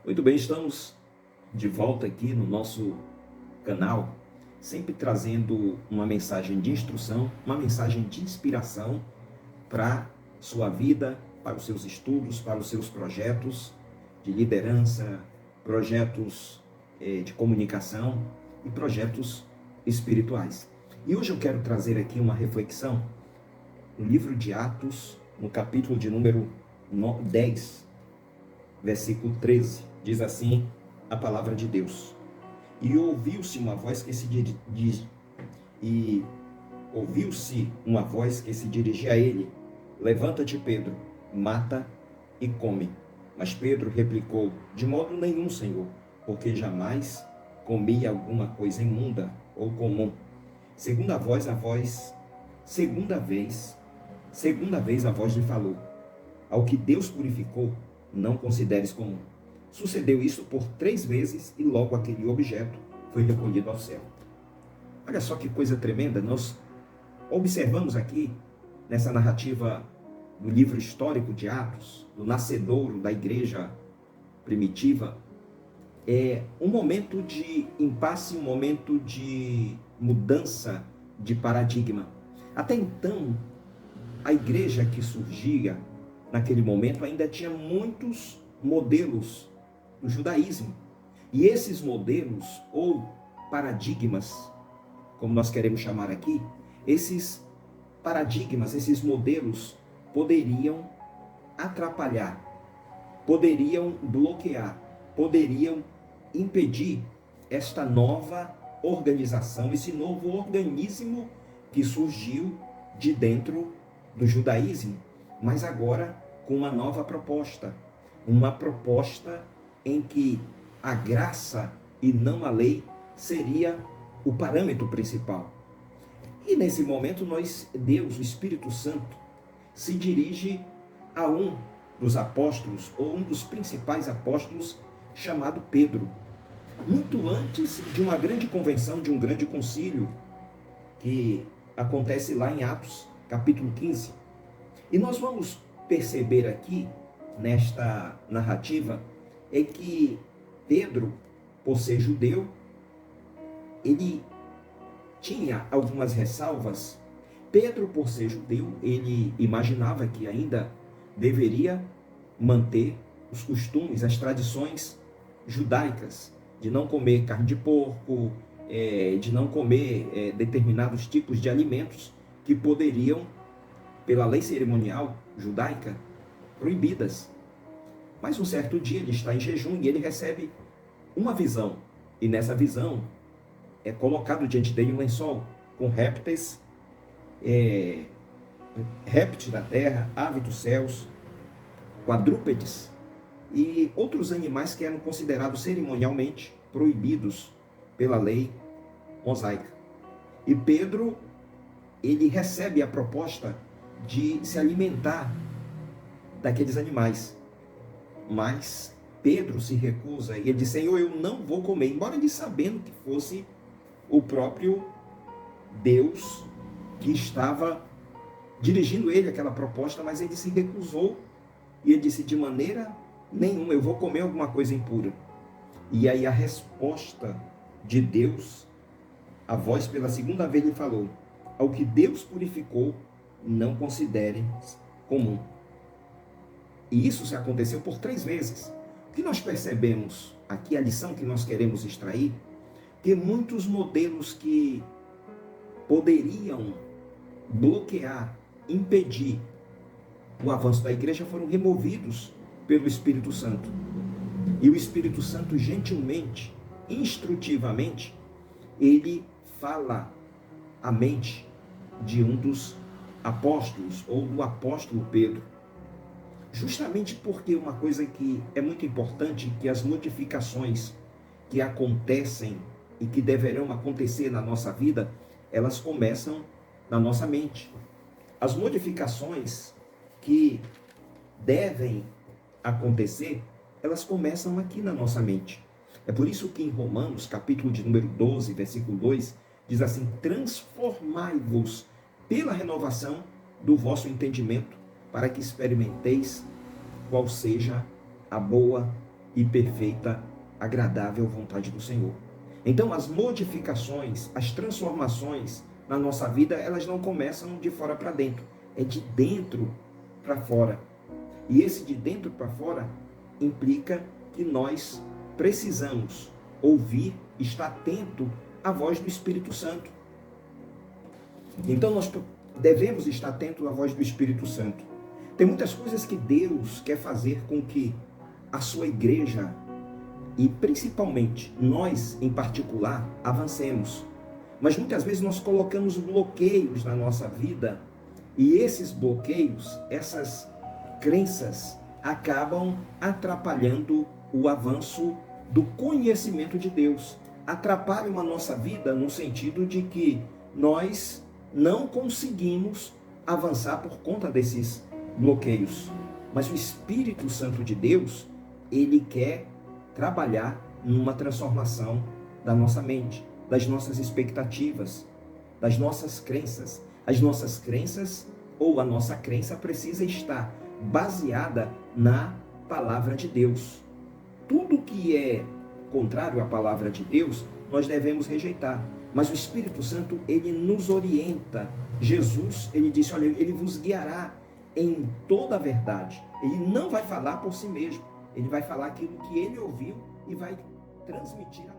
Muito bem, estamos de volta aqui no nosso canal, sempre trazendo uma mensagem de instrução, uma mensagem de inspiração para sua vida, para os seus estudos, para os seus projetos de liderança, projetos de comunicação e projetos espirituais. E hoje eu quero trazer aqui uma reflexão no livro de Atos, no capítulo de número 10, versículo 13, diz assim a palavra de Deus. E ouviu-se uma voz que se dirigia a ele: levanta-te, Pedro, mata e come. Mas Pedro replicou: de modo nenhum, Senhor, porque jamais comi alguma coisa imunda ou comum. Segunda vez a voz lhe falou: ao que Deus purificou, não consideres comum. Sucedeu isso por 3 vezes e logo aquele objeto foi recolhido ao céu. Olha só que coisa tremenda. Nós observamos aqui, nessa narrativa do livro histórico de Atos, do nascedouro da igreja primitiva, um momento de impasse, um momento de mudança de paradigma. Até então, a igreja que surgia naquele momento ainda tinha muitos modelos do judaísmo. E esses modelos, ou paradigmas, como nós queremos chamar aqui, esses paradigmas, esses modelos poderiam atrapalhar, poderiam bloquear, poderiam impedir esta nova organização, esse novo organismo que surgiu de dentro do judaísmo, mas agora com uma nova proposta, uma proposta em que a graça e não a lei seria o parâmetro principal. E nesse momento Deus, o Espírito Santo, se dirige a um dos apóstolos, ou um dos principais apóstolos, chamado Pedro, muito antes de uma grande convenção, de um grande concílio, que acontece lá em Atos, capítulo 15. E nós vamos perceber aqui, nesta narrativa, é que Pedro, por ser judeu, ele tinha algumas ressalvas. Pedro, por ser judeu, ele imaginava que ainda deveria manter os costumes, as tradições judaicas, de não comer carne de porco, de não comer determinados tipos de alimentos que poderiam, pela lei cerimonial judaica, proibidas. Mas um certo dia ele está em jejum e ele recebe uma visão. E nessa visão é colocado diante dele um lençol com répteis da terra, aves dos céus, quadrúpedes e outros animais que eram considerados cerimonialmente proibidos pela lei mosaica. E Pedro, ele recebe a proposta de se alimentar daqueles animais. Mas Pedro se recusa e ele diz: Senhor, eu não vou comer, embora ele sabendo que fosse o próprio Deus que estava dirigindo ele aquela proposta, mas ele se recusou e ele disse: de maneira nenhuma eu vou comer alguma coisa impura. E aí a resposta de Deus, a voz pela segunda vez lhe falou: ao que Deus purificou, não considerem comum. E isso se aconteceu por 3 vezes. O que nós percebemos aqui, a lição que nós queremos extrair, que muitos modelos que poderiam bloquear, impedir o avanço da igreja foram removidos pelo Espírito Santo. E o Espírito Santo, gentilmente, instrutivamente, ele fala à mente de um dos apóstolos, ou do apóstolo Pedro, justamente porque uma coisa que é muito importante, que as modificações que acontecem e que deverão acontecer na nossa vida, elas começam na nossa mente. As modificações que devem acontecer, elas começam aqui na nossa mente. É por isso que em Romanos, capítulo de número 12, versículo 2, diz assim: transformai-vos pela renovação do vosso entendimento, para que experimenteis qual seja a boa, e perfeita, agradável vontade do Senhor. Então, as modificações, as transformações na nossa vida, elas não começam de fora para dentro, é de dentro para fora. E esse de dentro para fora implica que nós precisamos ouvir, estar atento à voz do Espírito Santo. Então, nós devemos estar atentos à voz do Espírito Santo. Tem muitas coisas que Deus quer fazer com que a sua igreja, e principalmente nós em particular, avancemos. Mas muitas vezes nós colocamos bloqueios na nossa vida, e esses bloqueios, essas crenças, acabam atrapalhando o avanço do conhecimento de Deus. Atrapalham a nossa vida no sentido de que nós não conseguimos avançar por conta desses bloqueios. Mas o Espírito Santo de Deus, ele quer trabalhar numa transformação da nossa mente, das nossas expectativas, das nossas crenças. As nossas crenças, ou a nossa crença, precisa estar baseada na palavra de Deus. Tudo que é contrário à palavra de Deus, nós devemos rejeitar. Mas o Espírito Santo, ele nos orienta. Jesus, ele disse, olha, ele vos guiará em toda a verdade. Ele não vai falar por si mesmo. Ele vai falar aquilo que ele ouviu e vai transmitir a